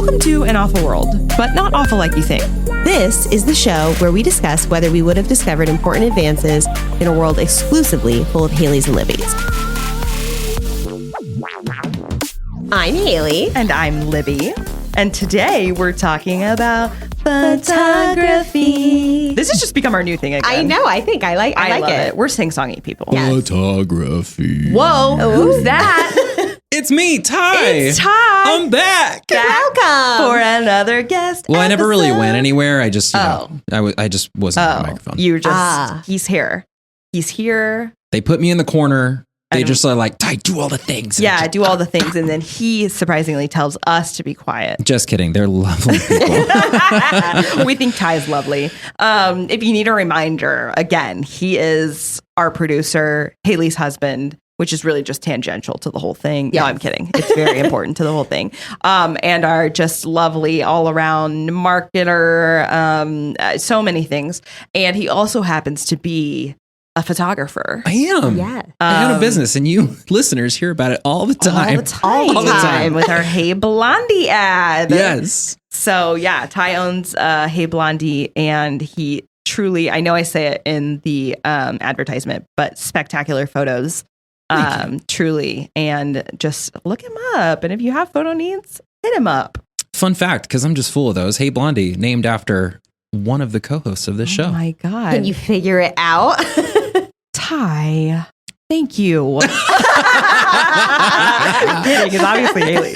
Welcome to An Awful World, but not awful like you think. This is the show where we discuss whether we would have discovered important advances in a world exclusively full of Haylies and Libbys. I'm Haylie. And I'm Libby. And today we're talking about photography. This has just become our new thing again. I know. I think I like love it. We're sing-songy people. Yes. Photography. Whoa, who's that? It's me, Ty. It's Ty. I'm back. Welcome For another guest Well, I never really episode. went anywhere. I just, I just wasn't on the microphone. You were just, he's here. He's here. They put me in the corner. They just are like, Ty, do all the things. Yeah, do all the things. And then he surprisingly tells us to be quiet. Just kidding. They're lovely people. We think Ty is lovely. If you need a reminder, again, he is our producer, Haylie's husband, which is really just tangential to the whole thing. Yes. No, I'm kidding. It's very important to the whole thing. And our just lovely all around marketer, so many things. And he also happens to be a photographer. I am. Yeah. I own a business, and you listeners hear about it all the time. All the time. time with our Hey Blondie ad. Yes. So yeah, Ty owns Hey Blondie, and he truly, I know I say it in the advertisement, but spectacular photos. Truly. And just look him up. And if you have photo needs, hit him up. Fun fact, because I'm just full of those. Hey Blondie, named after one of the co-hosts of this show. Oh my God. Can you figure it out? Ty, thank you. Kidding, it's obviously Haylie.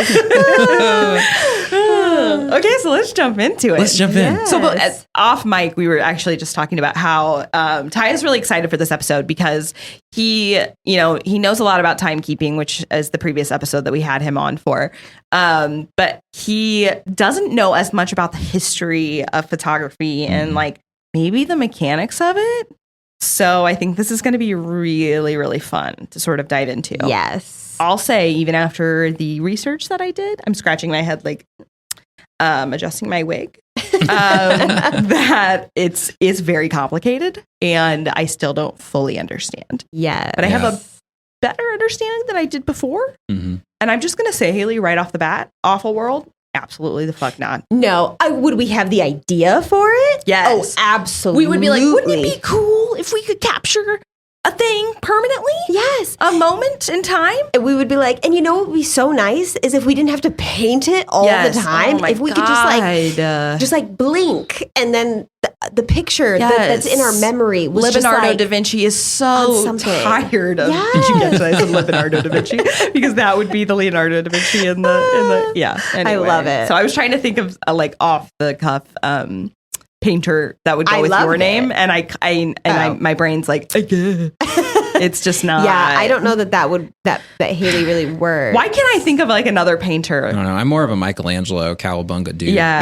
Okay, so let's jump into it. Let's jump in. Yes. So off mic, we were actually just talking about how Ty is really excited for this episode because he knows a lot about timekeeping, which is the previous episode that we had him on for. But he doesn't know as much about the history of photography and like maybe the mechanics of it. So I think this is going to be really, really fun to sort of dive into. Yes. I'll say, even after the research that I did, I'm scratching my head like adjusting my wig, that it's very complicated and I still don't fully understand. Yeah. But I have a better understanding than I did before. Mm-hmm. And I'm just going to say, Haylie, right off the bat, awful world. Absolutely the fuck not. No. Would we have the idea for it? Yes. Oh, absolutely. We would be like, wouldn't it be cool if we could capture a thing permanently? Yes. A moment in time? And we would be like, and you know what would be so nice is if we didn't have to paint it all the time. Oh my if we could just like blink and then the picture that's in our memory was Leonardo just like da Vinci is so tired of Yes. you guys said Leonardo da Vinci because that would be the Leonardo da Vinci in the yeah. Anyway. I love it. So I was trying to think of like off the cuff painter that would go with your name, and my brain's like, it's just not. Yeah, I don't know that Haylie really works. Why can't I think of like another painter? I don't know. I'm more of a Michelangelo Cowabunga dude. Yeah.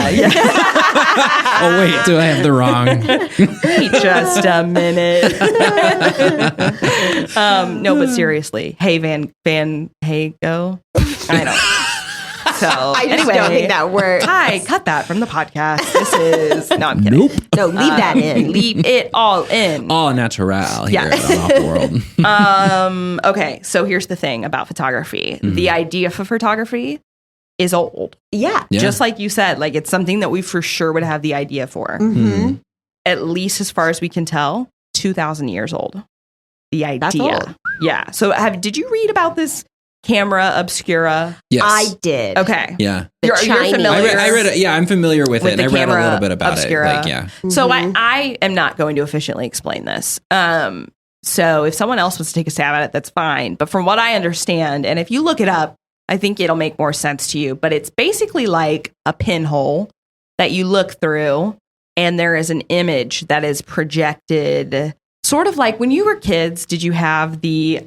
Oh wait, do I have the wrong? Wait just a minute. No, but seriously, hey Van Hago. I don't. So I just anyway, don't think that works. Ty, cut that from the podcast. This is no, I'm kidding. Nope. No, leave that in. Leave it all in. All natural here Yeah. at An Awful World. Okay, so here's the thing about photography. The idea for photography is old. Yeah. Just like you said, like it's something that we for sure would have the idea for. Mm-hmm. At least as far as we can tell, 2,000 years old. The idea. That's old. Yeah. So did you read about this camera obscura? Yes. I did. Okay. Yeah. You're Chinese. familiar. I read it. Yeah, I'm familiar with it. the And I read a camera little bit about obscura. it. Like, yeah. So I am not going to efficiently explain this. So if someone else wants to take a stab at it, that's fine. But from what I understand, and if you look it up, I think it'll make more sense to you. But it's basically like a pinhole that you look through, and there is an image that is projected. Sort of like when you were kids, did you have the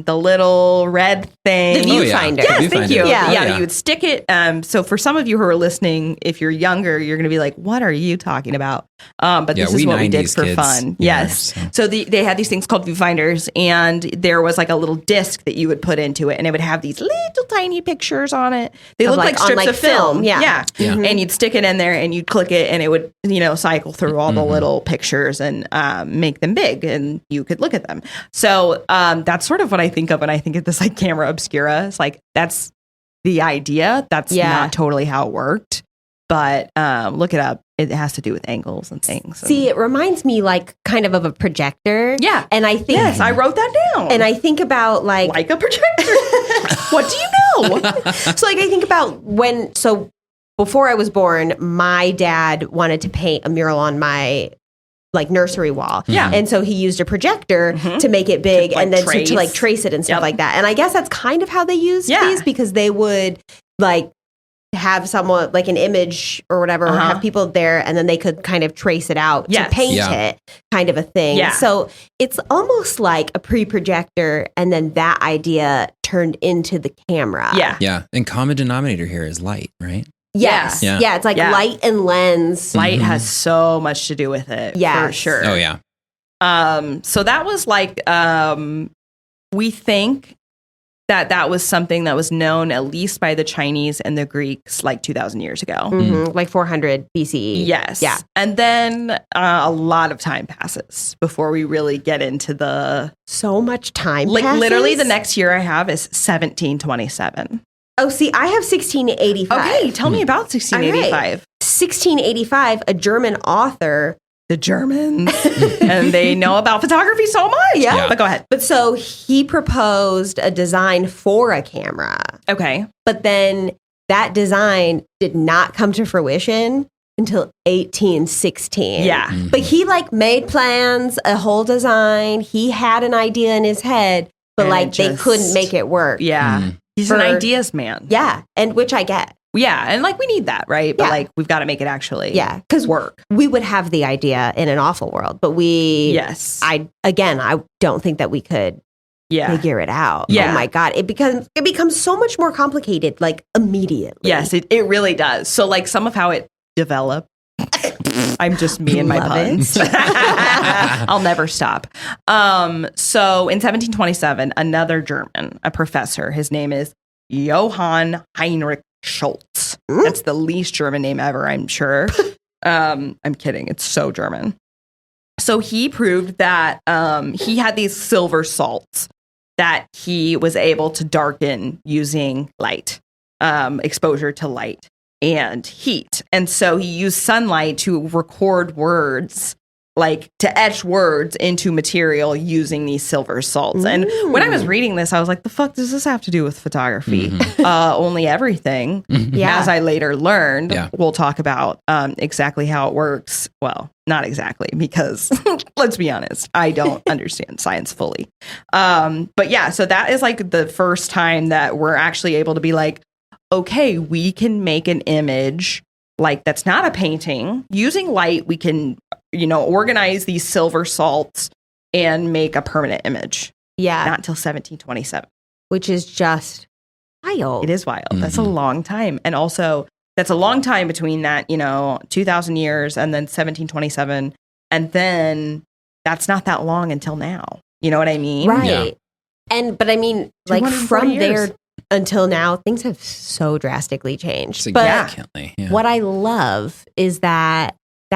little red thing? The viewfinder. Yes, thank you. Yeah. You would stick it. So for some of you who are listening, if you're younger, you're going to be like, what are you talking about? But this is what we did for fun. Yes. So they had these things called viewfinders, and there was like a little disc that you would put into it, and it would have these little tiny pictures on it. They look like strips of film. Yeah. Mm-hmm. And you'd stick it in there, and you'd click it, and it would, cycle through all the little pictures and make them big, and you could look at them. So that's sort of what I think of when I think of this like camera obscura. It's like that's the idea. That's not totally how it worked. But look it up. It has to do with angles and things. See, it reminds me like kind of a projector. Yeah. And I think... Yes, I wrote that down. And I think about like a projector. What do you know? So like I think about before I was born, my dad wanted to paint a mural on my like nursery wall. Yeah. And so he used a projector to make it big and then to like trace it and stuff like that. And I guess that's kind of how they used these, because they would like have someone like an image or whatever, or have people there, and then they could kind of trace it out to paint it, kind of a thing. Yeah. So it's almost like a pre-projector, and then that idea turned into the camera. Yeah. Yeah. And common denominator here is light, right? Yes. Yeah. It's like light and lens. Light has so much to do with it. Yes. For sure. Oh, yeah. So that was like, we think that was something that was known at least by the Chinese and the Greeks like 2,000 years ago. Like 400 BCE. Yes. Yeah. And then a lot of time passes before we really get into the... So much time like passes? literally the next year I have is 1727. Oh, see, I have 1685. Okay, tell me about 1685. Right. 1685, a German author... The Germans. And they know about photography so much. Yeah. But go ahead. But so he proposed a design for a camera. Okay. But then that design did not come to fruition until 1816. Yeah. But he like made plans, a whole design. He had an idea in his head, but And like they couldn't make it work. Yeah. He's an ideas man. Yeah. And which I get. Yeah. And like we need that, right? But Yeah. like we've got to make it actually Because work. we would have the idea in an awful world, but I don't think that we could figure it out. Yeah. Oh my God. It becomes so much more complicated, like immediately. Yes, it really does. So like some of how it developed. I'm just me and my Love puns. I'll never stop. So in 1727, another German, a professor, his name is Johann Heinrich Schultz. That's the least German name ever, I'm sure. I'm kidding. It's so German. So he proved that he had these silver salts that he was able to darken using light, exposure to light and heat. And so he used sunlight to record words, like to etch words into material using these silver salts. And when I was reading this, I was like, the fuck does this have to do with photography? Only everything. Yeah. As I later learned, Yeah. we'll talk about exactly how it works. Well, not exactly, because let's be honest, I don't understand science fully. But yeah, so that is like the first time that we're actually able to be like, okay, we can make an image like that's not a painting. Using light, we can, organize these silver salts and make a permanent image. Yeah. Not until 1727. Which is just wild. It is wild. That's a long time. And also, that's a long time between that, 2,000 years and then 1727. And then that's not that long until now. You know what I mean? Right. Yeah. But I mean, like 240 from years. there until now, things have so drastically changed. Significantly. Yeah. What I love is that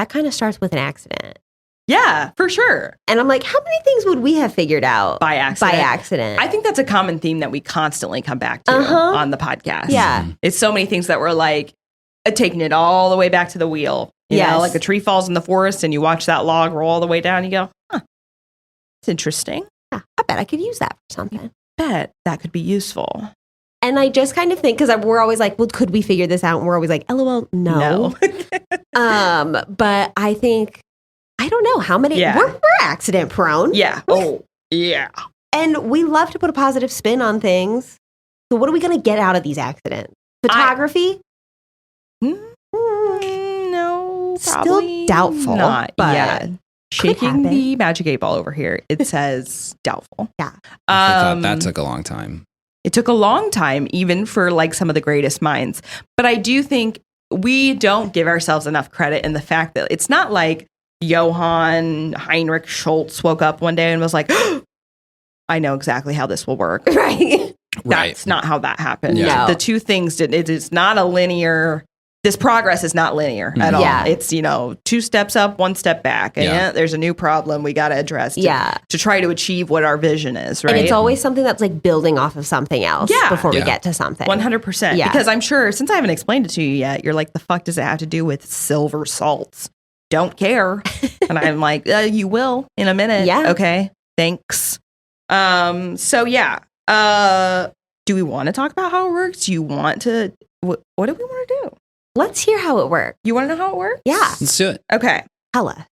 kind of starts with an accident. Yeah, for sure. And I'm like, how many things would we have figured out By accident. I I think that's a common theme that we constantly come back to on the podcast. Yeah. It's so many things that we're like taking it all the way back to the wheel. You know, like a tree falls in the forest and you watch that log roll all the way down. You go, it's interesting. Yeah, I bet I could use that for something. Bet that could be useful. And I just kind of think, because we're always like, well, could we figure this out? And we're always like, LOL, no. But I think, I don't know how many, we're accident prone. Yeah. Oh, yeah. And we love to put a positive spin on things. So what are we going to get out of these accidents? Photography? No, Still doubtful. Not but yet. Shaking happen. the magic 8 ball over here. It says doubtful. Yeah. I thought that took a long time. It took a long time, even for like some of the greatest minds. But I do think we don't give ourselves enough credit in the fact that it's not like Johann Heinrich Schultz woke up one day and was like, I know exactly how this will work. Right. That's not how that happened. Yeah. No. The two things it is not a linear this progress is not linear at all. It's, 2 steps up, 1 step back. And there's a new problem we got to address to try to achieve what our vision is, right? And it's always something that's like building off of something else before we get to something. 100%. Yeah. Because I'm sure, since I haven't explained it to you yet, you're like, the fuck does it have to do with silver salts? Don't care. And I'm like, you will in a minute. Yeah. Okay. Thanks. So yeah. Do we want to talk about how it works? Do you want to, what do we want to do? Let's hear how it works. You want to know how it works? Yeah. Let's do it. Okay. Hella.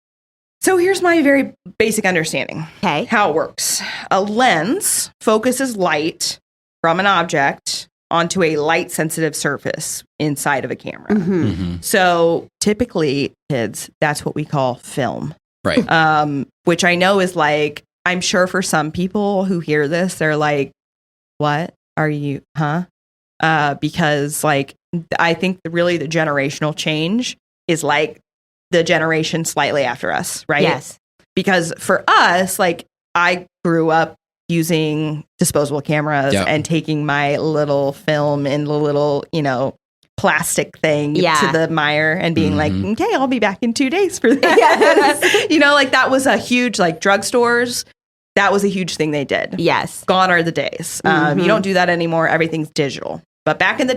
So here's my very basic understanding. Okay. How it works. A lens focuses light from an object onto a light sensitive surface inside of a camera. Mm-hmm. Mm-hmm. So typically, kids, that's what we call film. Right. Which I know is like, I'm sure for some people who hear this, they're like, what are you, because like, I think really the generational change is like the generation slightly after us, right? Yes. Because for us, like I grew up using disposable cameras and taking my little film in the little, plastic thing to the mire and being like, okay, I'll be back in 2 days for that. Yes. Like that was a huge, like drugstores. That was a huge thing they did. Yes. Gone are the days. You don't do that anymore. Everything's digital. But back in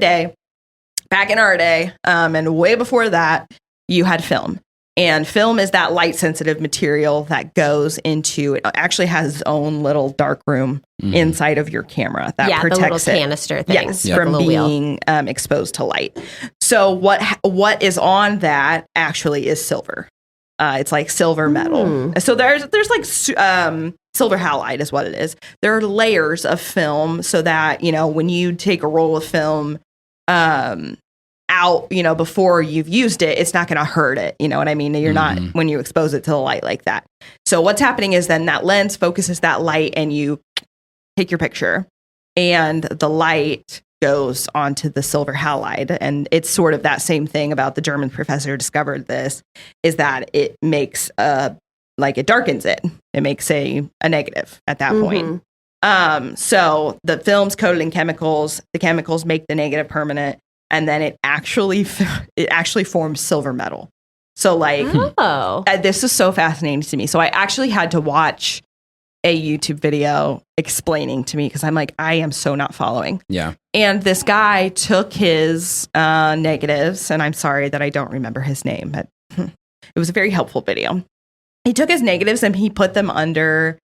our day, and way before that, you had film. And film is that light sensitive material that goes into, it actually has its own little dark room inside of your camera that protects the little canister things from being exposed to light. So what is on that actually is silver. It's like silver metal. So there's like silver halide is what it is. There are layers of film so that, when you take a roll of film out, before you've used it, it's not going to hurt it. You know what I mean? You're not, when you expose it to the light like that. So what's happening is then that lens focuses that light and you take your picture and the light goes onto the silver halide. And it's sort of that same thing about the German professor discovered this, is that it makes it darkens it. It makes a negative at that point. So the film's coated in chemicals. The chemicals make the negative permanent. And then it actually forms silver metal. So this is so fascinating to me. So I actually had to watch a YouTube video explaining to me because I'm like, I am so not following. Yeah. And this guy took his negatives, and I'm sorry that I don't remember his name, but it was a very helpful video. He took his negatives and he put them under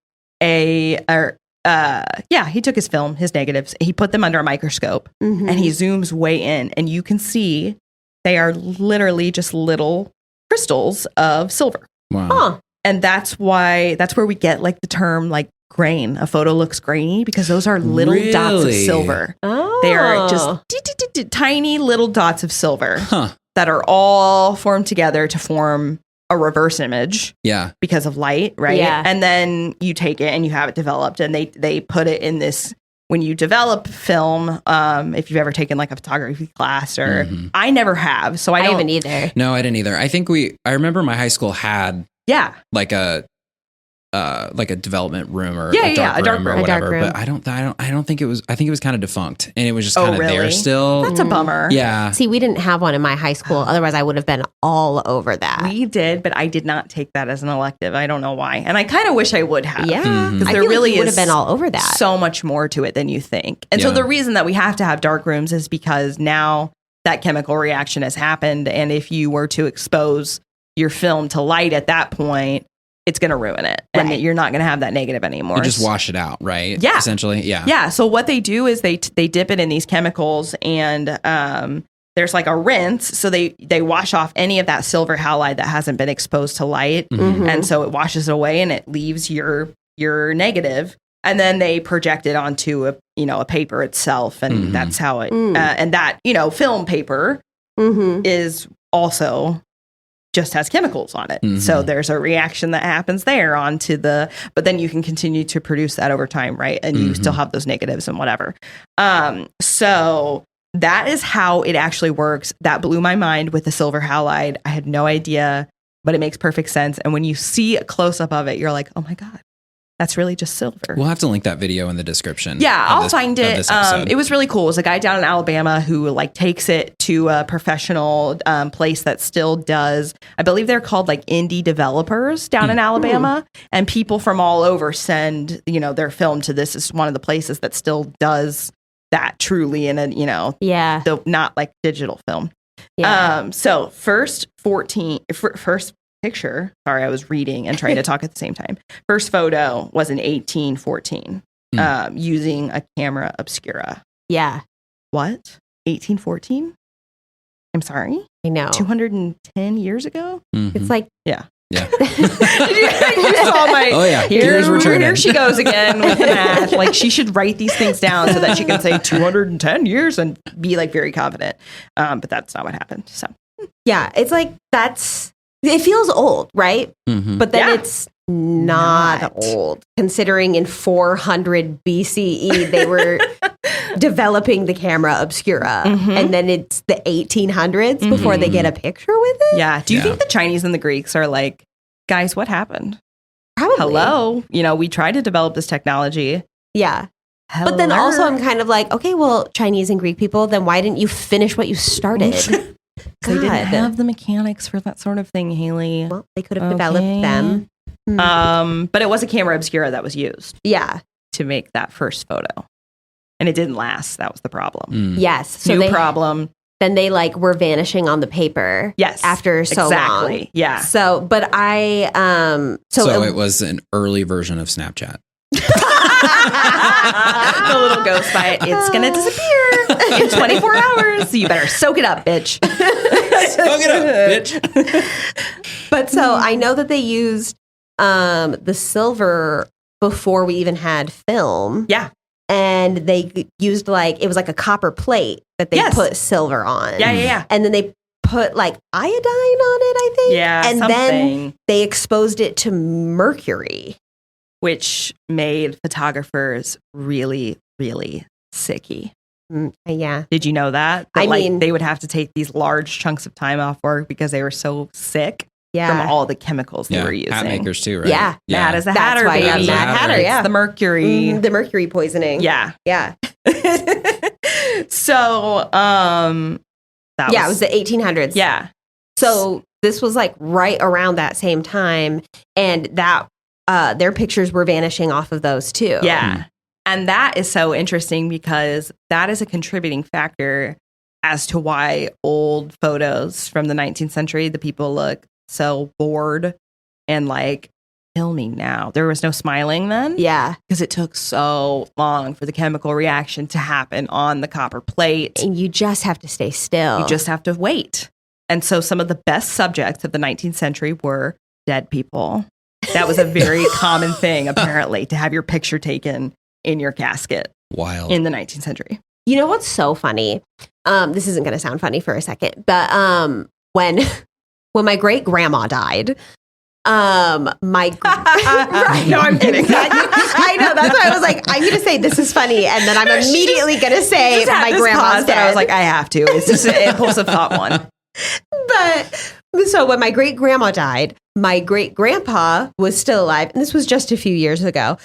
he took his film, his negatives, he put them under a microscope and he zooms way in and you can see they are literally just little crystals of silver. Wow. Huh. And that's where we get like the term like grain. A photo looks grainy because those are little dots of silver. Oh. They are just tiny little dots of silver that are all formed together to form a reverse image. Yeah. Because of light, right? Yeah. And then you take it and you have it developed and they put it in this, when you develop film, if you've ever taken like a photography class or I never have. So I haven't either. No, I didn't either. I think I remember my high school had like a development room or a dark room or whatever. But I don't think it was. I think it was kind of defunct, and it was just kind of there still. That's a bummer. Yeah. See, we didn't have one in my high school. Otherwise, I would have been all over that. We did, but I did not take that as an elective. I don't know why, and I kind of wish I would have. Yeah, because there really would have been all over that. So much more to it than you think. And so the reason that we have to have dark rooms is because now that chemical reaction has happened, and if you were to expose your film to light at that point, it's going to ruin it. And you're not going to have that negative anymore. You just wash it out, right? Yeah. Essentially, yeah. Yeah. So what they do is they dip it in these chemicals and there's like a rinse. So they wash off any of that silver halide that hasn't been exposed to light. And so it washes it away and it leaves your negative. And then they project it onto a paper itself. And that's how it, and that, film paper is also just has chemicals on it. So there's a reaction that happens there but then you can continue to produce that over time, right? And you still have those negatives and whatever. So that is how it actually works. That blew my mind with the silver halide. I had no idea, but it makes perfect sense. And when you see a close up of it, you're like, oh my God, That's really just silver. We'll have to link that video in the description. Yeah, I'll find it. It was really cool. It was a guy down in Alabama who like takes it to a professional place that still does. I believe they're called like indie developers down in Alabama, and people from all over send their film to this. Is one of the places that still does that truly in a not like digital film. Yeah. So first picture. Sorry, I was reading and trying to talk at the same time. First photo was in 1814 using a camera obscura. Yeah. What? 1814? I'm sorry? I know. 210 years ago? Mm-hmm. It's like... Yeah. Yeah. you saw my... Oh, yeah. Here she goes again with the math. Like, she should write these things down so that she can say 210 years and be, like, very confident. But that's not what happened, so... Yeah, it's like, it feels old, right? Mm-hmm. But then it's not old, considering in 400 BCE they were developing the camera obscura, and then it's the 1800s before they get a picture with it. Yeah. Do you think the Chinese and the Greeks are like, guys, what happened? Probably. Hello. We tried to develop this technology. Yeah. Hello. But then also I'm kind of like, okay, well, Chinese and Greek people, then why didn't you finish what you started? They didn't have the mechanics for that sort of thing, Haylie. Well, they could have developed them. But it was a camera obscura that was used. Yeah. To make that first photo. And it didn't last. That was the problem. Yes. So New problem. Then they were vanishing on the paper. Yes. After so long. Yeah. So, but So it was an early version of Snapchat. The little ghost bite. It's going to disappear in 24 hours. So you better soak it up, bitch. Soak it up, bitch. But so I know that they used the silver before we even had film. Yeah. And they used it was like a copper plate that they put silver on. Yeah. And then they put iodine on it, I think. Yeah. And then they exposed it to mercury, which made photographers really, really sicky. Yeah. Did you know that? I mean, they would have to take these large chunks of time off work because they were so sick from all the chemicals they were using. Hat makers too, right? Yeah. Mad as a Hatter. That's why baby. I'm Mad Hatter. Yeah. It's the mercury. The mercury poisoning. Yeah. Yeah. So, it was the 1800s. Yeah. So this was right around that same time, and that their pictures were vanishing off of those too. Yeah. And that is so interesting because that is a contributing factor as to why old photos from the 19th century, the people look so bored and filming now. There was no smiling then. Yeah. Because it took so long for the chemical reaction to happen on the copper plate. And you just have to stay still. You just have to wait. And so some of the best subjects of the 19th century were dead people. That was a very common thing, apparently, to have your picture taken in your casket. Wild. In the 19th century. You know what's so funny? This isn't going to sound funny for a second, but when my great grandma died, right. No, I'm kidding. I know. That's why I was like, I'm going to say this is funny, and then I'm immediately going to say my grandma's dead. I was like, I have to. It's just an impulsive thought one. But so when my great grandma died, my great grandpa was still alive, and this was just a few years ago.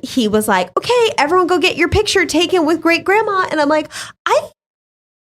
He was like, "Okay, everyone, go get your picture taken with great grandma," and I'm like, I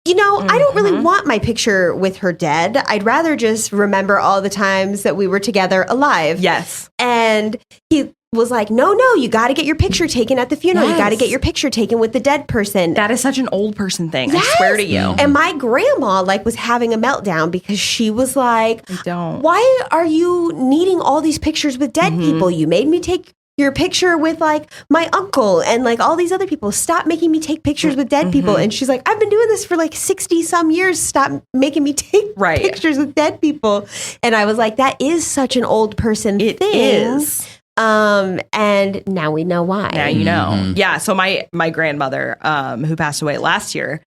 don't really want my picture with her dead. I'd rather just remember all the times that we were together alive. Yes, and he was like, no, you got to get your picture taken at the funeral. Yes. You got to get your picture taken with the dead person. That is such an old person thing. Yes. I swear to you. And my grandma was having a meltdown because she was like, I don't. Why are you needing all these pictures with dead people? You made me take your picture with my uncle and all these other people. Stop making me take pictures with dead people. And she's like, I've been doing this for 60 some years. Stop making me take pictures with dead people. And I was like, that is such an old person thing. It is. And now we know why. Now you know. Yeah. So my grandmother, who passed away last year,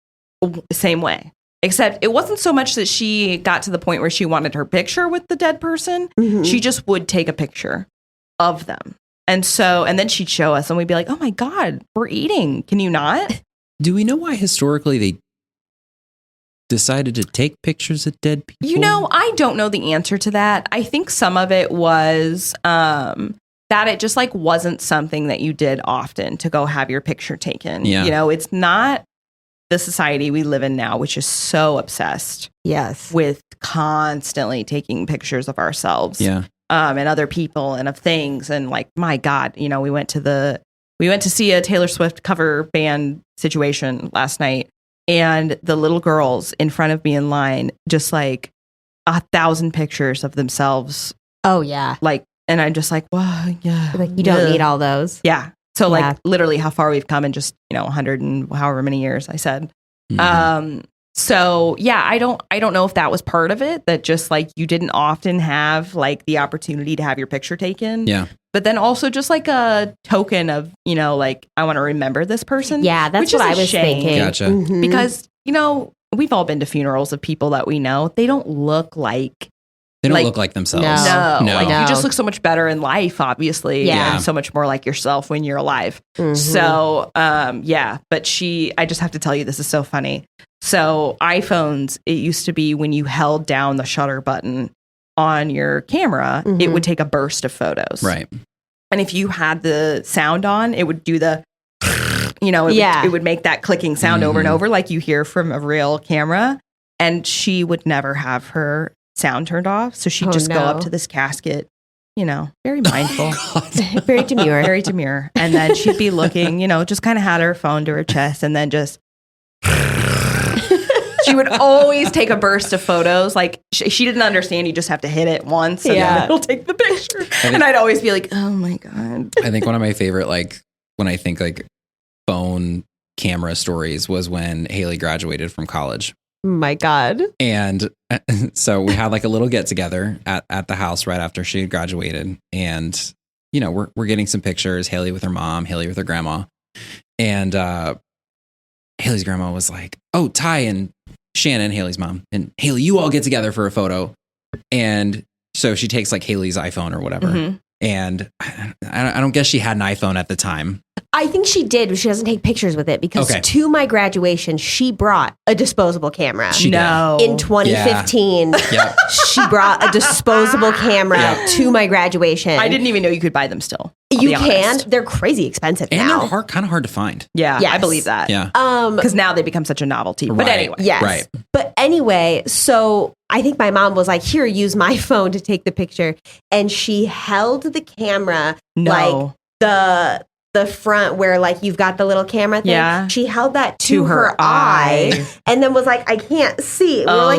same way. Except it wasn't so much that she got to the point where she wanted her picture with the dead person. She just would take a picture of them. And then she'd show us and we'd be like, oh my God, we're eating. Can you not? Do we know why historically they decided to take pictures of dead people? I don't know the answer to that. I think some of it was that it just like wasn't something that you did often to go have your picture taken. Yeah. You know, it's not the society we live in now, which is so obsessed with constantly taking pictures of ourselves and other people and of things. And like, my God, you know, we went to see a Taylor Swift cover band situation last night, and the little girls in front of me in line, just like 1,000 pictures of themselves. Oh yeah. Like, and I'm just like, well, yeah. Like, you don't need all those. Yeah. So like literally how far we've come in just, you know, 100 and however many years, I said. So yeah, I don't know if that was part of it, that just like you didn't often have like the opportunity to have your picture taken. Yeah. But then also just like a token of, you know, like, I want to remember this person. Yeah, that's what I was thinking. Gotcha. Mm-hmm. Because, you know, we've all been to funerals of people that we know. They don't look like look like themselves. No. No. Like, you just look so much better in life, obviously. Yeah. And so much more like yourself when you're alive. Mm-hmm. So, but I just have to tell you, this is so funny. So iPhones, it used to be when you held down the shutter button on your camera, it would take a burst of photos. Right. And if you had the sound on, it would do the, you know, it would make that clicking sound over and over like you hear from a real camera. And she would never have her sound turned off. So she'd just go up to this casket, you know, very mindful. Very demure. Very demure. And then she'd be looking, you know, just kind of had her phone to her chest, and then just... She would always take a burst of photos. Like, she didn't understand you just have to hit it once and then it'll take the picture. And I'd always be like, oh my God. I think one of my favorite, like, when I think like phone camera stories was when Haylie graduated from college. My God. And so we had like a little get together at the house right after she had graduated. And, you know, we're getting some pictures, Haylie with her mom, Haylie with her grandma. And Haylie's grandma was like, oh, Ty and Shannon, Haylie's mom, and Haylie, you all get together for a photo. And so she takes like Haylie's iPhone or whatever. Mm-hmm. And I don't guess she had an iPhone at the time. I think she did, but she doesn't take pictures with it because to my graduation, she brought a disposable camera. In 2015, she brought a disposable camera to my graduation. I didn't even know you could buy them still. You can. They're crazy expensive now. And they're kind of hard to find. Yeah, I believe that. Yeah. Because now they become such a novelty. But anyway. Yes. Right. But anyway, so I think my mom was like, here, use my phone to take the picture. And she held the camera like the front where like you've got the little camera thing. Yeah. She held that to her eye and then was like, I can't see. We were like,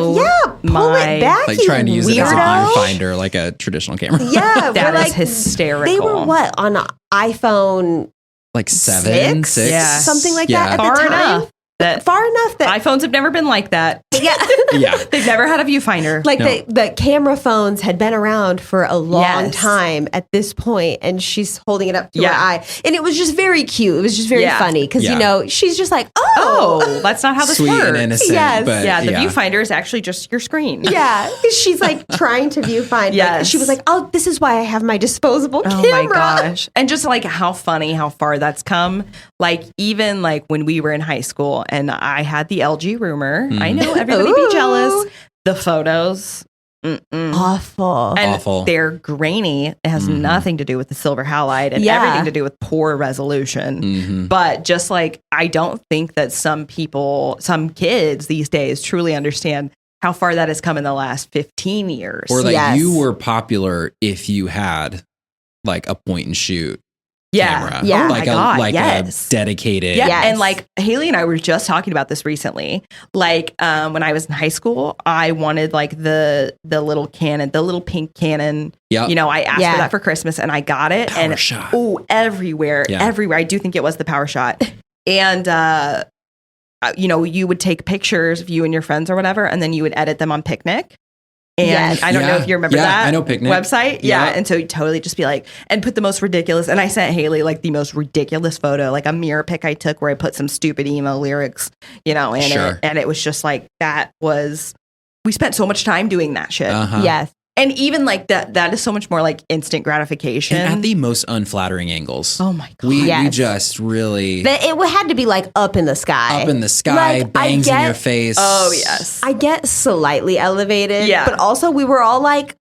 pull it back. Like trying to use it as a viewfinder, like a traditional camera. Yeah. That is hysterical. They were what, on an iPhone? Like 7, 6? Yeah. Something like that at the time. Far enough that iPhones have never been like that. Yeah. They've never had a viewfinder. Like the camera phones had been around for a long time at this point, and she's holding it up to her eye. And it was just very cute. It was just very funny because, you know, she's just like, oh, that's not how this sweet works. And innocent. Yes. But, the viewfinder is actually just your screen. Yeah. She's like trying to view find. Yes. Like, she was like, oh, this is why I have my disposable camera. Oh my gosh. And just like how funny, how far that's come. Like even like when we were in high school and I had the LG rumor. I know everybody be jealous. The photos. Awful. And they're grainy. It has nothing to do with the silver halide and everything to do with poor resolution. But just like, I don't think that some kids these days truly understand how far that has come in the last 15 years. Or like you were popular if you had like a point and shoot camera. Yeah. Like a dedicated. Yeah. Yes. And like Haylie and I were just talking about this recently. Like when I was in high school, I wanted like the little Canon, the little pink Canon. Yep. You know, I asked for that for Christmas and I got it. Power shot. Oh, everywhere. I do think it was the Power Shot. And you know, you would take pictures of you and your friends or whatever, and then you would edit them on Picnic. And I don't know if you remember that I know Picnic website. Yeah. And so you totally just be like, and put the most ridiculous. And I sent Haylie like the most ridiculous photo, like a mirror pic I took where I put some stupid emo lyrics, you know, in it. And it was just like, we spent so much time doing that shit. Yes. And even like that is so much more like instant gratification. And at the most unflattering angles. Oh my God. We just really... It had to be like up in the sky. Up in the sky, like, bangs in your face. Oh, yes. I get slightly elevated. Yeah. But also we were all like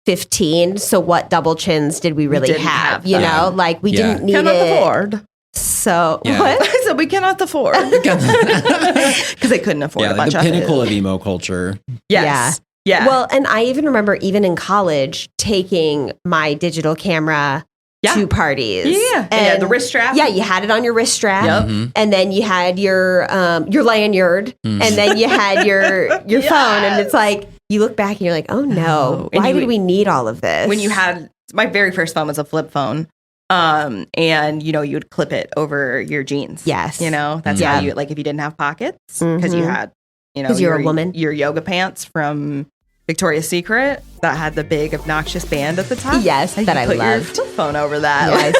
15. So what double chins did we really have? You know, like we didn't need cannot it. afford. So what? I said we cannot afford because they couldn't afford a bunch the of pinnacle of emo culture. Yes. Yeah. Well, and I even remember even in college taking my digital camera to parties. Yeah. And the wrist strap. Yeah, you had it on your wrist strap. Yep. And then you had your lanyard. And then you had your phone. And it's like, you look back and you're like, oh no, why did we need all of this? When you had, my very first phone was a flip phone. And you would clip it over your jeans. Yes. That's how you, like, if you didn't have pockets, because you had, because you're a woman, your yoga pants from Victoria's Secret that had the big obnoxious band at the top. Yes, that I loved. Your phone over that. Yes.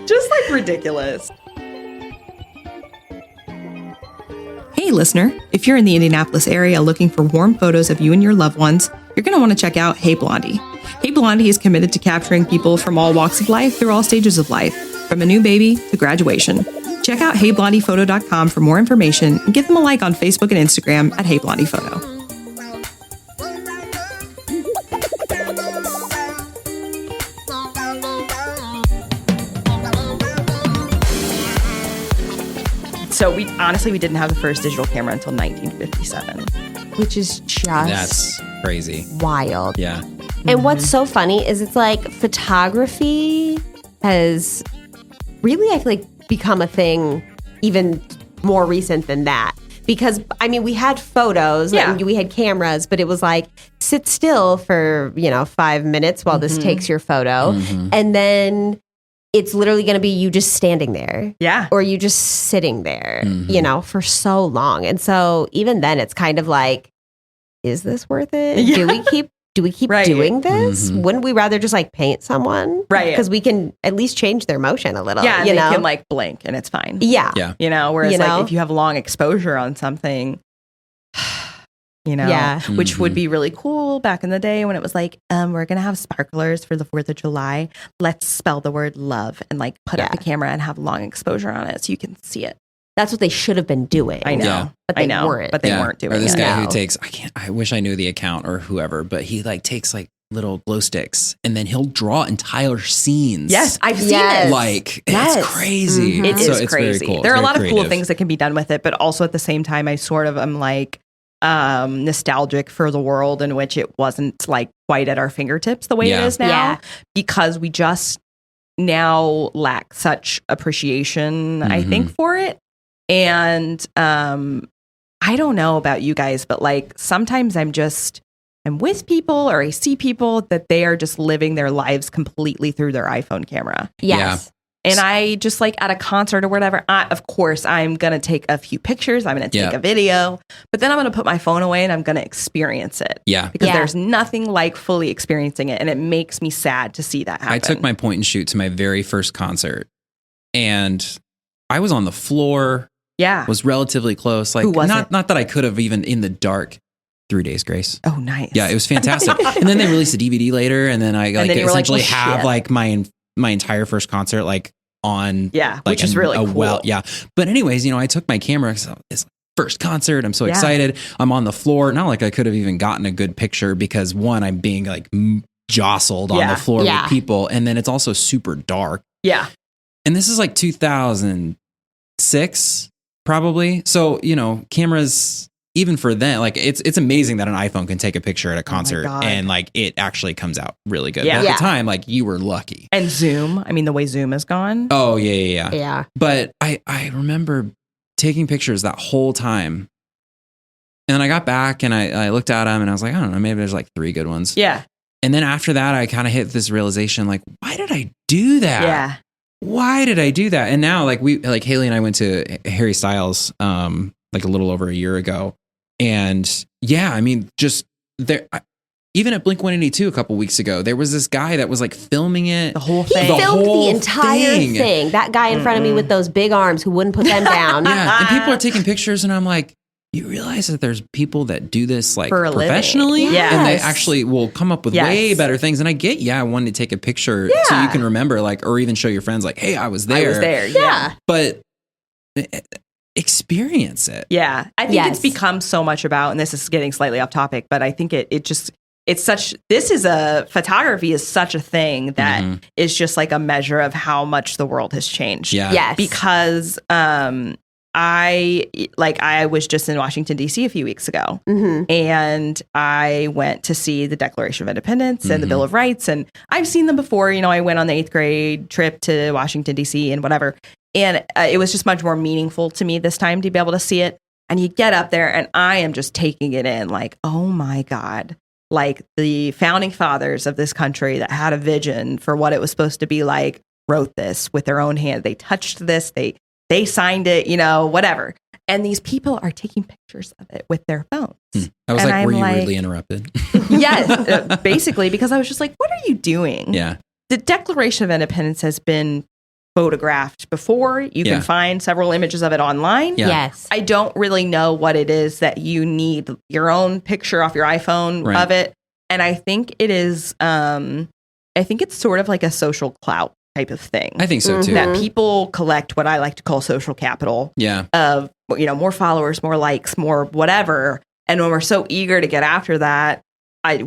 Just like ridiculous. Hey, listener, if you're in the Indianapolis area looking for warm photos of you and your loved ones, you're going to want to check out Hey Blondie. Hey Blondie is committed to capturing people from all walks of life through all stages of life, from a new baby to graduation. Check out HeyBlondiePhoto.com for more information and give them a like on Facebook and Instagram at Hey Blondie Photo. So we didn't have the first digital camera until 1957. Which is just... That's crazy. Wild. Yeah. And what's so funny is it's like photography has really, I feel like, become a thing even more recent than that. Because, I mean, we had photos, and we had cameras, but it was like, sit still for, 5 minutes while this takes your photo. And then it's literally going to be you just standing there. Yeah. Or you just sitting there, for so long. And so even then it's kind of like, is this worth it? Yeah. Do we keep doing this? Wouldn't we rather just like paint someone? Right. Because we can at least change their motion a little. Yeah. And they can like blink and it's fine. Yeah. Yeah. Whereas like if you have long exposure on something, which would be really cool back in the day when it was like, we're going to have sparklers for the 4th of July. Let's spell the word love and like put up a camera and have long exposure on it so you can see it. That's what they should have been doing. I know. But they weren't. But they weren't doing it. Or this guy who takes, I wish I knew the account or whoever, but he like takes like little glow sticks and then he'll draw entire scenes. Yes, I've seen it. Like, it's crazy. It is it's crazy. Very cool. There are a lot of cool things that can be done with it, but also at the same time, I sort of am like nostalgic for the world in which it wasn't like quite at our fingertips the way it is now, because we just now lack such appreciation, I think, for it. And I don't know about you guys, but like sometimes I'm with people or I see people that they are just living their lives completely through their iPhone camera. Yes. And I just like at a concert or whatever, of course, I'm going to take a few pictures. I'm going to take a video, but then I'm going to put my phone away and I'm going to experience it. Yeah. Because there's nothing like fully experiencing it. And it makes me sad to see that happen. I took my point and shoot to my very first concert and I was on the floor. Yeah. Was relatively close. Like, not that I could have even in the dark. 3 Days Grace. Oh, nice. Yeah, it was fantastic. And then they released a DVD later, and then I like essentially have like my entire first concert like on like, which is really cool. But anyways, I took my camera. So it's first concert. I'm so excited. I'm on the floor. Not like I could have even gotten a good picture because one, I'm being like jostled on the floor with people, and then it's also super dark. Yeah. And this is like 2006. Probably. So, cameras, even for them, like it's amazing that an iPhone can take a picture at a concert and like it actually comes out really good. Yeah. But at the time, like you were lucky. And Zoom. I mean, the way Zoom is gone. Oh, yeah. But I remember taking pictures that whole time. And then I got back and I looked at them and I was like, I don't know, maybe there's like 3 good ones. Yeah. And then after that, I kind of hit this realization, like, why did I do that? Yeah. Why did I do that? And now like Haylie and I went to Harry Styles like a little over a year ago. And I mean, just there, even at Blink-182 a couple weeks ago, there was this guy that was like filming it. The whole thing. He filmed the entire thing. That guy in front of me with those big arms who wouldn't put them down. Yeah. And people are taking pictures and I'm like, you realize that there's people that do this like professionally and they actually will come up with way better things. And I get, I wanted to take a picture so you can remember like, or even show your friends like, hey, I was there. Yeah. But experience it. Yeah. I think it's become so much about, and this is getting slightly off topic, but I think it just photography is such a thing that is just like a measure of how much the world has changed. Yeah. Yes. Because I was just in Washington, D.C. a few weeks ago, and I went to see the Declaration of Independence and the Bill of Rights, and I've seen them before. I went on the 8th grade trip to Washington, D.C. and whatever, and it was just much more meaningful to me this time to be able to see it. And you get up there, and I am just taking it in like, oh my God, like the founding fathers of this country that had a vision for what it was supposed to be like wrote this with their own hand. They touched this, they signed it, whatever. And these people are taking pictures of it with their phones. I was like, were you rudely interrupted? Yes, basically, because I was just like, what are you doing? Yeah. The Declaration of Independence has been photographed before. You can find several images of it online. Yeah. Yes. I don't really know what it is that you need your own picture off your iPhone of it. And I think it is, I think it's sort of like a social clout type of thing. I think so too. That people collect what I like to call social capital. Yeah. Of, more followers, more likes, more whatever. And when we're so eager to get after that, I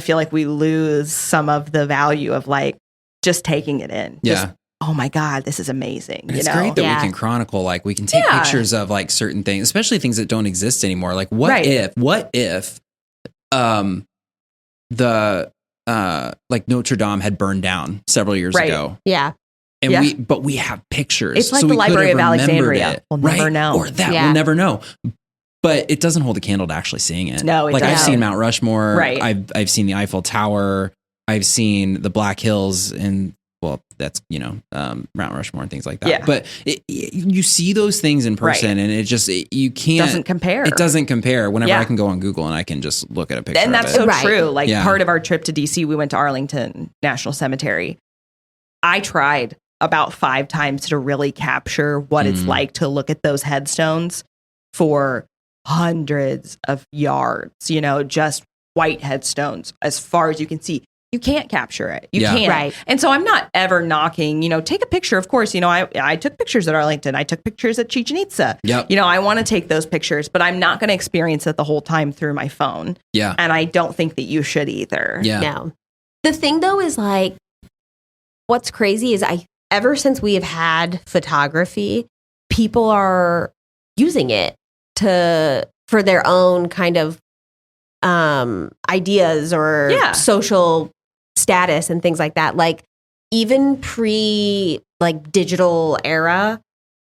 feel like we lose some of the value of like just taking it in. Yeah. Just, oh my God, this is amazing. It's great that we can chronicle, like we can take pictures of like certain things, especially things that don't exist anymore. Like what if like Notre Dame had burned down several years ago. Yeah. And we have pictures. It's like the Library of Alexandria. We'll never know. Or that we'll never know. But it doesn't hold a candle to actually seeing it. No, it like doesn't. I've seen Mount Rushmore. Right. I've seen the Eiffel Tower. I've seen the Black Hills and that's, Mount Rushmore and things like that. Yeah. But you see those things in person and it just, you can't. Doesn't compare. It doesn't compare whenever I can go on Google and I can just look at a picture and that's of it. so true. Like part of our trip to DC, we went to Arlington National Cemetery. I tried about 5 times to really capture what it's like to look at those headstones for hundreds of yards, just white headstones as far as you can see. You can't capture it. You can't. Right. And so I'm not ever knocking, take a picture. Of course, I took pictures at Arlington. I took pictures at Chichen Itza. Yep. I want to take those pictures, but I'm not going to experience it the whole time through my phone. Yeah. And I don't think that you should either. Yeah. No. The thing though is like, what's crazy is ever since we have had photography, people are using it for their own kind of ideas or social status and things like that. Like even pre like digital era,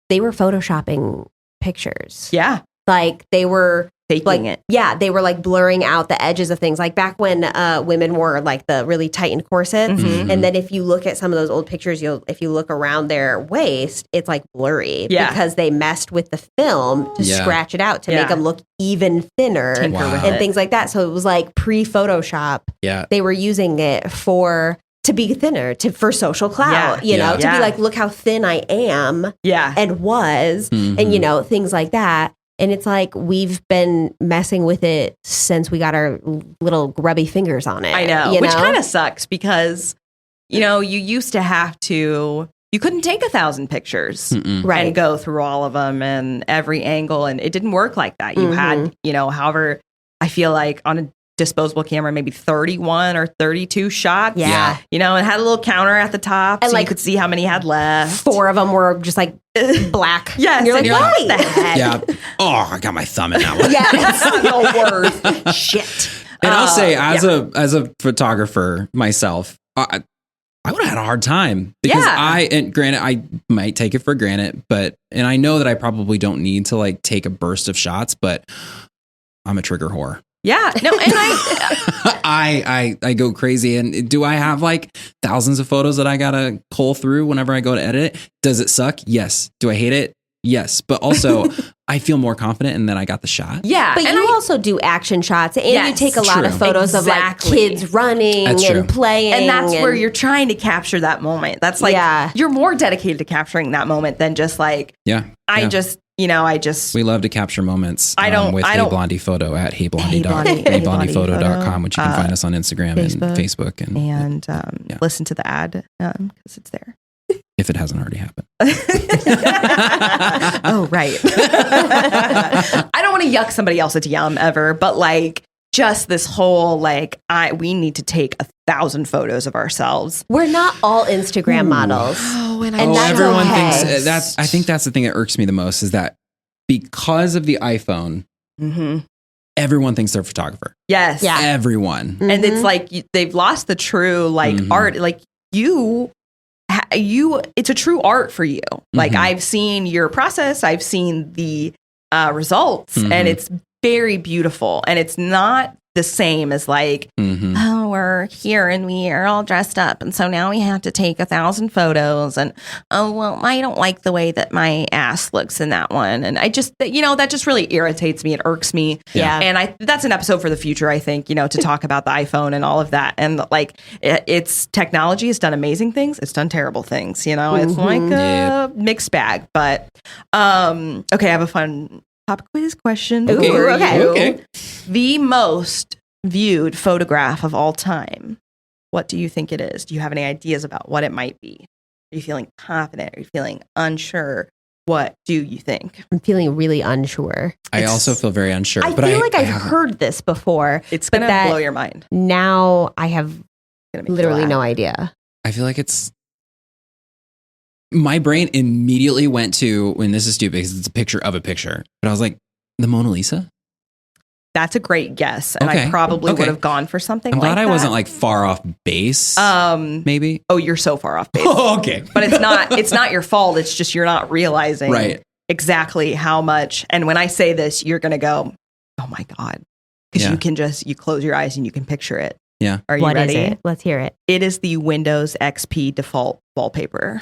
they were photoshopping pictures. Yeah. Like they were faking it. Yeah, they were like blurring out the edges of things. Like back when women wore like the really tightened corsets, and then if you look at some of those old pictures, if you look around their waist, it's like blurry because they messed with the film to scratch it out to make them look even thinner and things like that. So it was like pre-Photoshop. Yeah, they were using it to be thinner, for social clout, to be like, look how thin I am, and was, and things like that. And it's like we've been messing with it since we got our little grubby fingers on it. I know, which kind of sucks because, you used to have to, you couldn't take 1,000 pictures and go through all of them and every angle. And it didn't work like that. You had, however, I feel like on a disposable camera, maybe 31 or 32 shots. Yeah. It had a little counter at the top and so you could see how many had left. 4 of them were just like black. Yes. And you're like, what the heck? Yeah. Oh, I got my thumb in that one. Yeah. It's the worst. Shit. And I'll say, as a photographer myself, I would have had a hard time because and granted, I might take it for granted, and I know that I probably don't need to like take a burst of shots, but I'm a trigger whore. Yeah, no, and I go crazy. And do I have like thousands of photos that I gotta cull through whenever I go to edit it? Does it suck? Yes. Do I hate it? Yes. But also, I feel more confident in that I got the shot. Yeah, but you also do action shots, and you take a lot of photos of like kids running and playing, and that's where you're trying to capture that moment. That's like you're more dedicated to capturing that moment than just like we love to capture moments with Blondie Photo at HeyBlondie.com, which you can find us on Instagram and Facebook. And listen to the ad because it's there. If it hasn't already happened. Oh, right. I don't want to yuck somebody else's yum ever, but like, just this whole like, we need to take 1,000 photos of ourselves. We're not all Instagram models. And everyone thinks that's. I think that's the thing that irks me the most is that because of the iPhone, everyone thinks they're a photographer. Yes, yeah, everyone, and it's like they've lost the true like art. Like you, it's a true art for you. Like I've seen your process, I've seen the results, and it's very beautiful, and it's not the same as like, oh, we're here and we are all dressed up, and so now we have to take 1,000 photos, and oh well, I don't like the way that my ass looks in that one, and I just, that just really irritates me. It irks me. Yeah, and that's an episode for the future, I think, to talk about the iPhone and all of that, and like it's technology has done amazing things, it's done terrible things. It's like a mixed bag. But okay, I have a fun pop quiz question. Okay. The most viewed photograph of all time. What do you think it is? Do you have any ideas about what it might be? Are you feeling confident? Are you feeling unsure? What do you think? I'm feeling really unsure. I also feel very unsure. I feel like I've heard this before. It's going to blow your mind. Now I have literally no idea. I feel like my brain immediately went to, and this is stupid because it's a picture of a picture, but I was like, the Mona Lisa? That's a great guess. And I probably would have gone for something like that. I'm glad I wasn't like far off base. Maybe. Oh, you're so far off base. Oh, okay. But it's not your fault. It's just you're not realizing exactly how much. And when I say this, you're going to go, oh my God. Because you close your eyes and you can picture it. Yeah. Are you ready? Is it? Let's hear it. It is the Windows XP default wallpaper.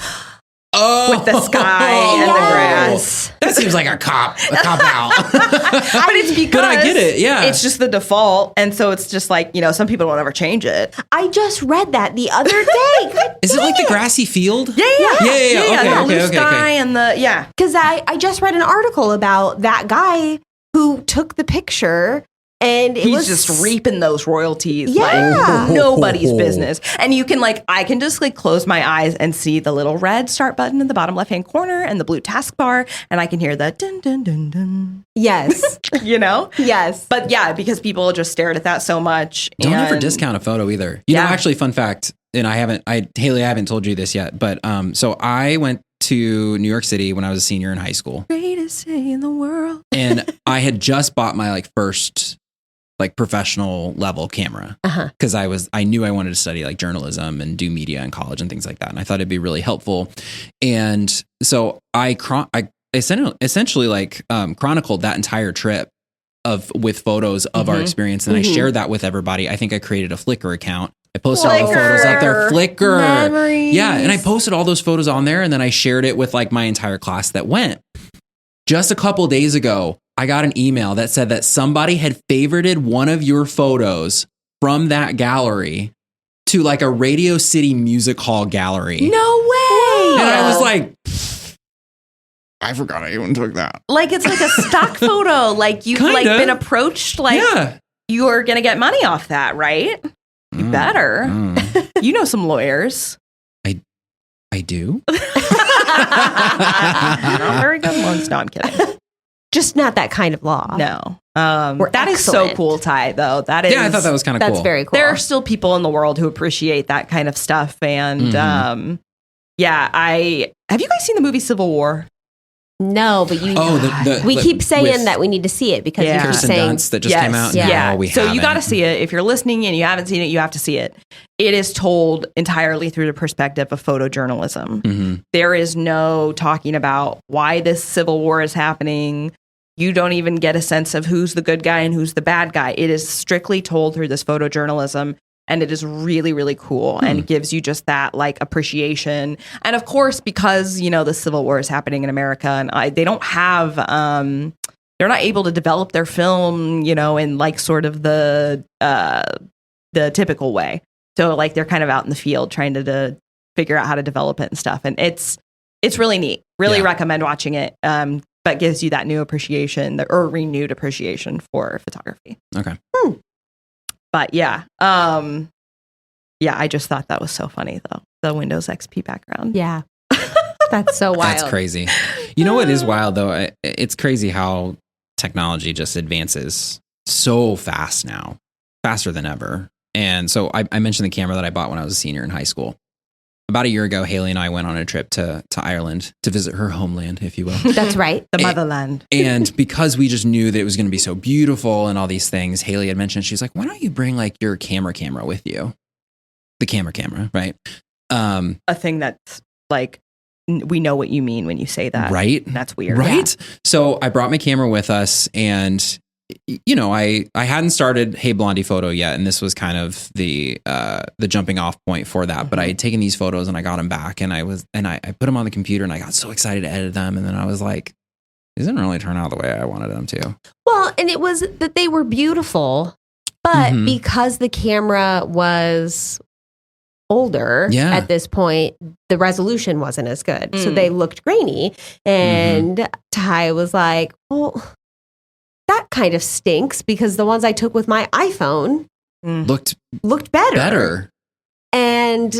Oh, with the sky and the grass. That seems like a cop out. But it's because but I get it. Yeah, it's just the default, and so it's just like some people don't ever change it. I just read that the other day. Is it like the grassy field? Yeah. Okay, the blue sky and the Because I just read an article about that guy who took the picture. And he's just reaping those royalties like nobody's business. And you can I can just close my eyes and see the little red start button in the bottom left-hand corner and the blue taskbar. And I can hear the dun, dun, dun, dun. Yes. Yes. But yeah, because people just stared at that so much. Don't ever discount a photo either. Actually, fun fact, and Haylie, I haven't told you this yet, but so I went to New York City when I was a senior in high school. Greatest city in the world. And I had just bought my first professional level camera because I knew I wanted to study journalism and do media in college and things like that. And I thought it'd be really helpful. And so I essentially chronicled that entire trip with photos of our experience. And I shared that with everybody. I think I created a Flickr account. I posted all the photos out there. Flickr. Memories. Yeah. And I posted all those photos on there. And then I shared it with my entire class that went. Just a couple days ago, I got an email that said that somebody had favorited one of your photos from that gallery to a Radio City Music Hall gallery. No way. And I was like, I forgot I even took that. It's like a stock photo. You've been approached you're going to get money off that, right? You better. You know some lawyers. I do. Not very good ones. No, I'm kidding. Just not that kind of law. No. That is so cool, Ty, though. That is. Yeah, I thought that was kind of cool. That's very cool. There are still people in the world who appreciate that kind of stuff. And have you guys seen the movie Civil War? No, but we keep saying that we need to see it because you keep Kirsten saying Dunst that just came out. Yeah. No, so you got to see it. If you're listening and you haven't seen it, you have to see it. It is told entirely through the perspective of photojournalism. There is no talking about why this civil war is happening. You don't even get a sense of who's the good guy and who's the bad guy. It is strictly told through this photojournalism. And it is really, really cool and gives you just that appreciation. And of course, because, the Civil War is happening in America and they don't have, they're not able to develop their film, in sort of the typical way. So they're kind of out in the field trying to figure out how to develop it and stuff. And it's really neat. Really recommend watching it. But gives you that new appreciation or renewed appreciation for photography. Okay. But I just thought that was so funny, though. The Windows XP background. Yeah. That's so wild. That's crazy. You know what is wild, though? It's crazy how technology just advances so fast now. faster than ever. And so I mentioned the camera that I bought when I was a senior in high school. About a year ago, Haylie and I went on a trip to Ireland to visit her homeland, if you will. That's right. The motherland. And because we just knew that it was going to be so beautiful and all these things, Haylie had mentioned, she's like, why don't you bring like your camera with you? The camera, right? A thing that's like, we know what you mean when you say that. Right. That's weird. Right. Yeah. So I brought my camera with us, and I hadn't started Hey Blondie Photo yet, and this was kind of the jumping off point for that. But I had taken these photos and I got them back, and I put them on the computer, and I got so excited to edit them, and then I was like, these didn't really turn out the way I wanted them to. Well, and it was that they were beautiful, but because the camera was older at this point, the resolution wasn't as good, so they looked grainy, and Ty was like, well, that kind of stinks, because the ones I took with my iPhone looked better. And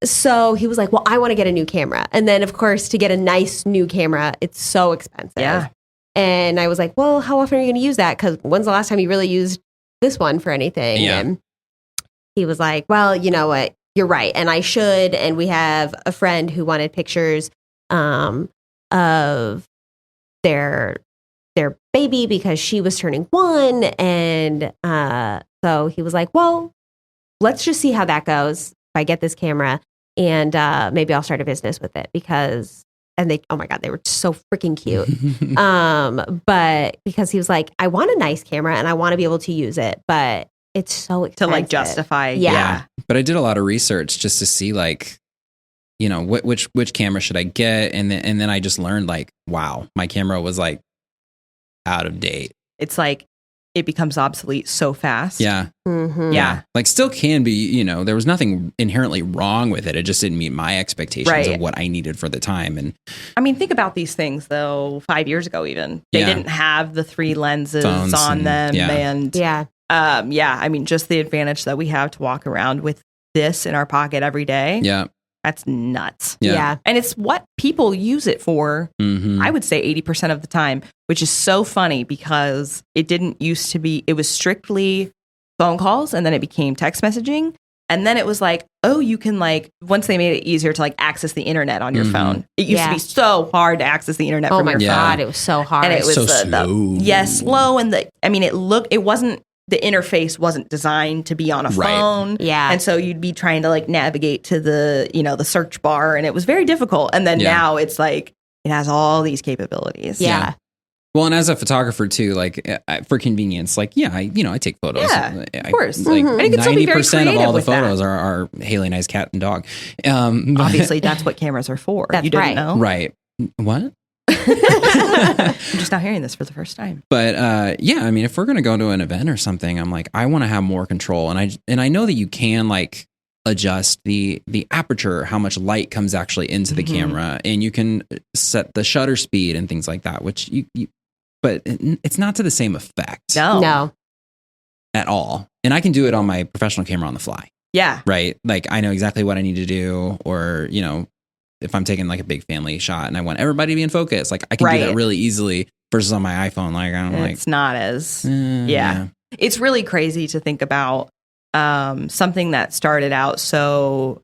so he was like, well, I want to get a new camera. And then, of course, to get a nice new camera, it's so expensive. Yeah. And I was like, well, how often are you going to use that? Because when's the last time you really used this one for anything? Yeah. And he was like, well, you know what? You're right. And I should. And we have a friend who wanted pictures of their baby because she was turning 1. And so he was like, well, let's just see how that goes if I get this camera, and maybe I'll start a business with it, because, and they, oh my God, they were so freaking cute. But because he was like, I want a nice camera and I want to be able to use it, but it's so expensive. To like justify. Yeah. But I did a lot of research just to see like, which camera should I get? And then I just learned like, wow, my camera was like out of date. It's like it becomes obsolete so fast. Yeah. Yeah. Like still can be, there was nothing inherently wrong with it. It just didn't meet my expectations of what I needed for the time. And I mean, think about these things though, 5 years ago, even they didn't have the 3 lenses Phones on them. And I mean, just the advantage that we have to walk around with this in our pocket every day. Yeah. That's nuts. Yeah. And it's what people use it for, I would say 80% of the time, which is so funny because it didn't used to be, it was strictly phone calls, and then it became text messaging. And then it was like, oh, you can like, once they made it easier to like access the internet on your phone. It used to be so hard to access the internet from your phone. Oh my God, it was so hard. And it was so slow. Slow. And it wasn't, the interface wasn't designed to be on a phone. Yeah. And so you'd be trying to like navigate to the, the search bar, and it was very difficult. And then now it's like, it has all these capabilities. Yeah. Well, and as a photographer too, like for convenience, like, I take photos. Yeah, of course. Like And it can still be very 90% of all the creative with photos are Haylie and I's cat and dog. Obviously, that's what cameras are for. That's you didn't know? Right. What? I'm just now hearing this for the first time. But I mean, if we're going to go to an event or something, I'm like, I want to have more control. And I know that you can like adjust the aperture, how much light comes actually into the camera, and you can set the shutter speed and things like that, which but it's not to the same effect. No. At all. And I can do it on my professional camera on the fly. Yeah. Right. Like I know exactly what I need to do, or, if I'm taking like a big family shot and I want everybody to be in focus, like I can do that really easily versus on my iPhone. Like it's not as, It's really crazy to think about something that started out so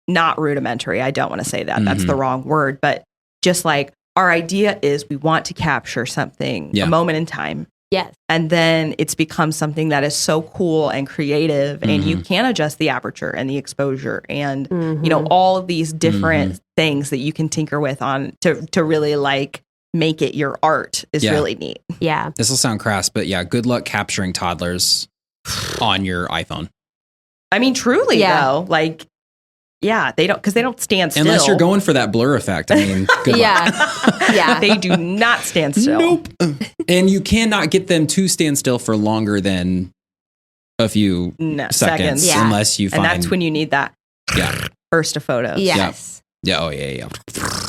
not rudimentary. I don't want to say that. That's the wrong word. But just like our idea is we want to capture something, a moment in time. Yes. And then it's become something that is so cool and creative, and you can adjust the aperture and the exposure and, all of these different things that you can tinker with on to really like make it your art is really neat. Yeah. This will sound crass, but good luck capturing toddlers on your iPhone. I mean, truly though, like, they don't stand still. Unless you're going for that blur effect. I mean, good luck. Yeah. They do not stand still. Nope. And you cannot get them to stand still for longer than a few seconds unless you find. And that's when you need that burst of photos. Yes. Yeah. Oh, yeah.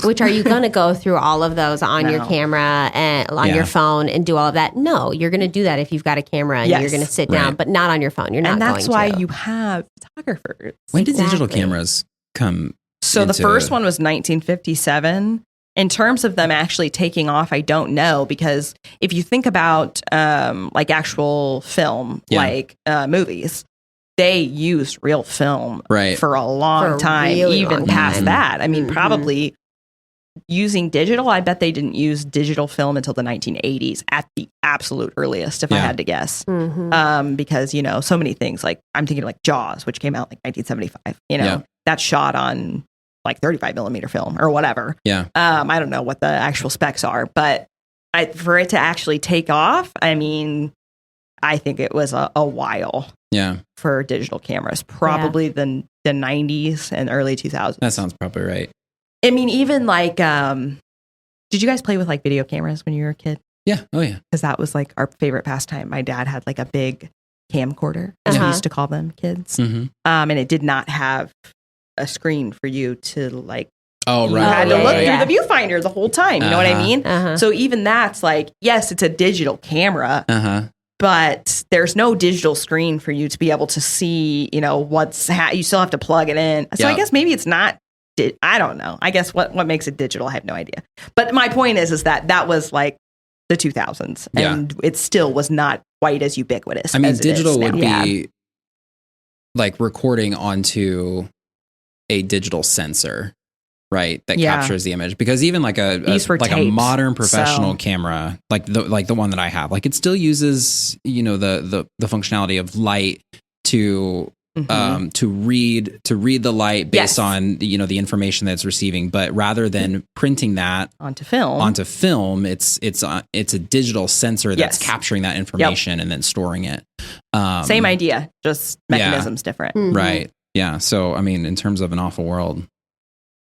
Which are you going to go through all of those on your camera and on your phone and do all of that? No, you're going to do that if you've got a camera and you're going to sit down, but not on your phone. You're not going to. And that's why you have photographers. When did digital cameras come? So the first one was 1957. In terms of them actually taking off, I don't know, because if you think about like actual film, like movies, they used real film for a long time, really even long past time. That. I mean, probably using digital, I bet they didn't use digital film until the 1980s at the absolute earliest, if I had to guess. Because, you know, so many things, like I'm thinking like Jaws, which came out like 1975, you know, that's shot on like 35 millimeter film or whatever. I don't know what the actual specs are, but for it to actually take off, I mean, I think it was a while for digital cameras, probably the 90s and early 2000s. That sounds probably right. I mean, even like, did you guys play with like video cameras when you were a kid? Yeah. Oh, yeah. Because that was like our favorite pastime. My dad had like a big camcorder, as we used to call them, kids. And it did not have a screen for you to like, you had to look through the viewfinder the whole time. You know what I mean? So even that's like, yes, it's a digital camera, but there's no digital screen for you to be able to see, you know, you still have to plug it in. So I guess maybe it's not, I don't know. I guess what makes it digital, I have no idea. But my point is that was like the 2000s, and it still was not quite as ubiquitous. I mean, digital would be like recording onto a digital sensor, right? That captures the image, because even like a modern professional camera, like the one that I have, like it still uses, you know, the functionality of light to read the light based on, you know, the information that it's receiving, but rather than printing that onto film, it's a digital sensor that's capturing that information and then storing it. Same idea, just mechanisms different. Right. Yeah. So, I mean, in terms of an awful world,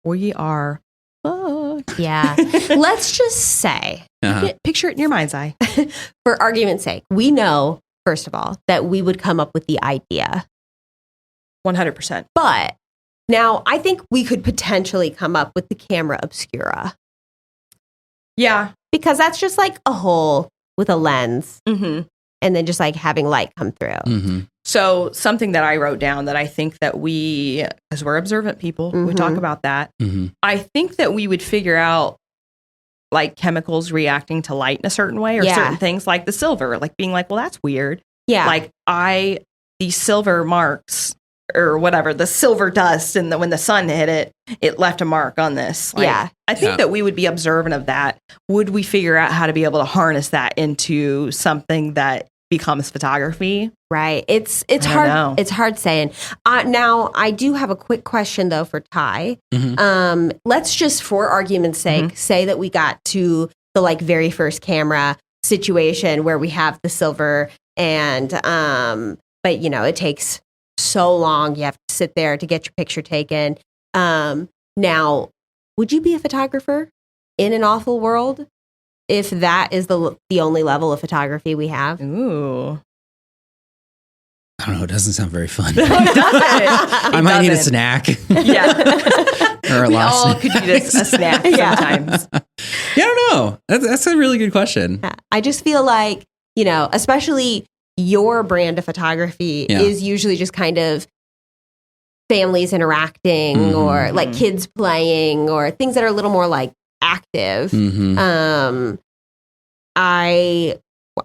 we are fucked. Yeah. Let's just say, picture it in your mind's eye. For argument's sake, we know, first of all, that we would come up with the idea. 100%. But now I think we could potentially come up with the camera obscura. Yeah. Because that's just like a hole with a lens and then just like having light come through. So something that I wrote down that I think that we, as we're observant people, we talk about that. I think that we would figure out like chemicals reacting to light in a certain way, or certain things like the silver, like being like, well, that's weird. Yeah. Like these silver marks, or whatever, the silver dust, and when the sun hit it, it left a mark on this. Like, I think that we would be observant of that. Would we figure out how to be able to harness that into something that becomes photography? Right. It's hard. It's hard saying. Now, I do have a quick question though for Ty. Let's just, for argument's sake, say that we got to the like very first camera situation where we have the silver, and but you know, it takes so long. You have to sit there to get your picture taken. Now, would you be a photographer in an awful world if that is the only level of photography we have? Ooh. I don't know. It doesn't sound very fun. No, it doesn't. I might need a snack. Or a we all could use a snack sometimes. I don't know. That's a really good question. I just feel like, you know, especially your brand of photography is usually just kind of families interacting or like kids playing or things that are a little more like active.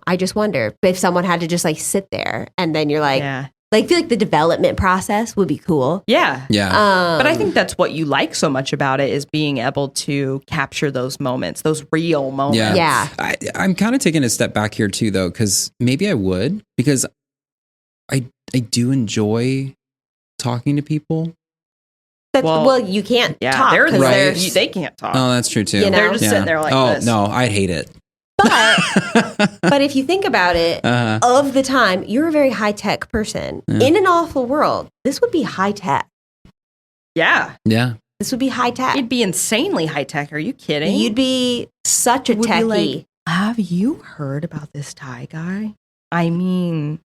I just wonder if someone had to just like sit there and then you're like, like, I feel like the development process would be cool. Yeah. But I think that's what you like so much about it, is being able to capture those moments, those real moments. Yeah. I'm kind of taking a step back here too, though, because maybe I would, because I do enjoy talking to people. Well, you can't talk. They can't talk. Oh, that's true too. You know? They're just sitting there like this. Oh, no, I'd hate it. But if you think about it, of the time, you're a very high-tech person. In an awful world, this would be high-tech. Yeah. This would be high-tech. It'd be insanely high-tech. Are you kidding? You'd be such a techie. Like, have you heard about this Thai guy? I mean,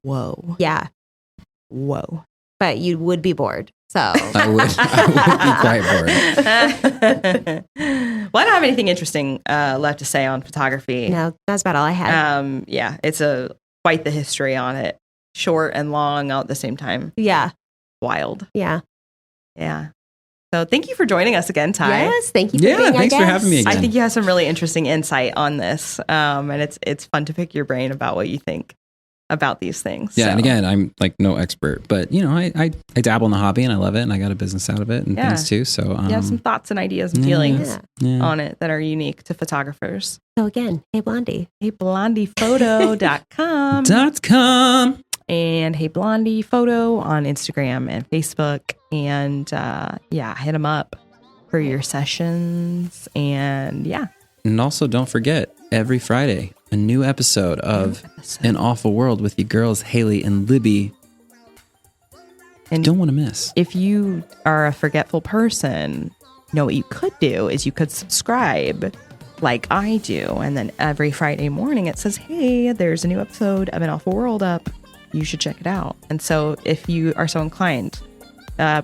whoa. Yeah. Whoa. But you would be bored. So I would be quite bored. Well, I don't have anything interesting left to say on photography. No, that's about all I had. Yeah, it's quite the history on it. Short and long all at the same time. Yeah. Wild. Yeah. Yeah. So thank you for joining us again, Ty. Yes, thank you for being our thanks guest. for having me again. I think you have some really interesting insight on this, and it's fun to pick your brain about what you think about these things. Yeah, and again, I'm like no expert, but I dabble in the hobby and I love it, and I got a business out of it and things too. So you have some thoughts and ideas and feelings on it that are unique to photographers. So again, hey Blondie, HeyBlondiePhoto.com. And Hey Blondie Photo on Instagram and Facebook. And hit them up for your sessions. And And also don't forget, every Friday, a new episode of An Awful World with your girls, Haylie and Libby. And don't want to miss. If you are a forgetful person, what you could do is you could subscribe like I do. And then every Friday morning it says, hey, there's a new episode of An Awful World up. You should check it out. And so if you are so inclined,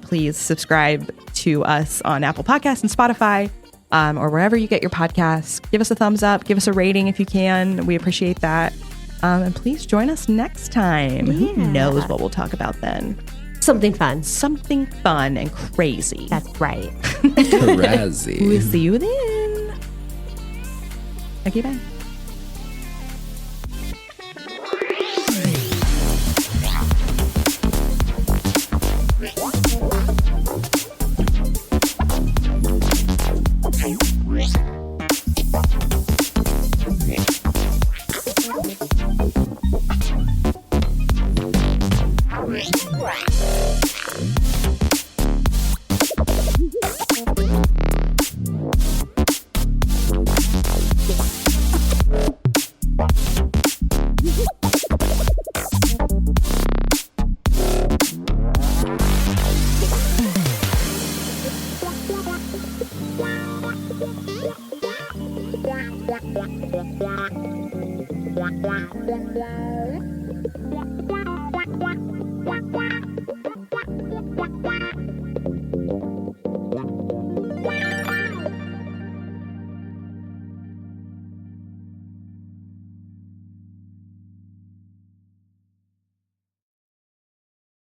please subscribe to us on Apple Podcasts and Spotify, or wherever you get your podcasts. Give us a thumbs up. Give us a rating if you can. We appreciate that. And please join us next time. Who knows what we'll talk about then? Something fun. Something fun and crazy. That's right. Crazy. We'll see you then. Okay, bye. Wow.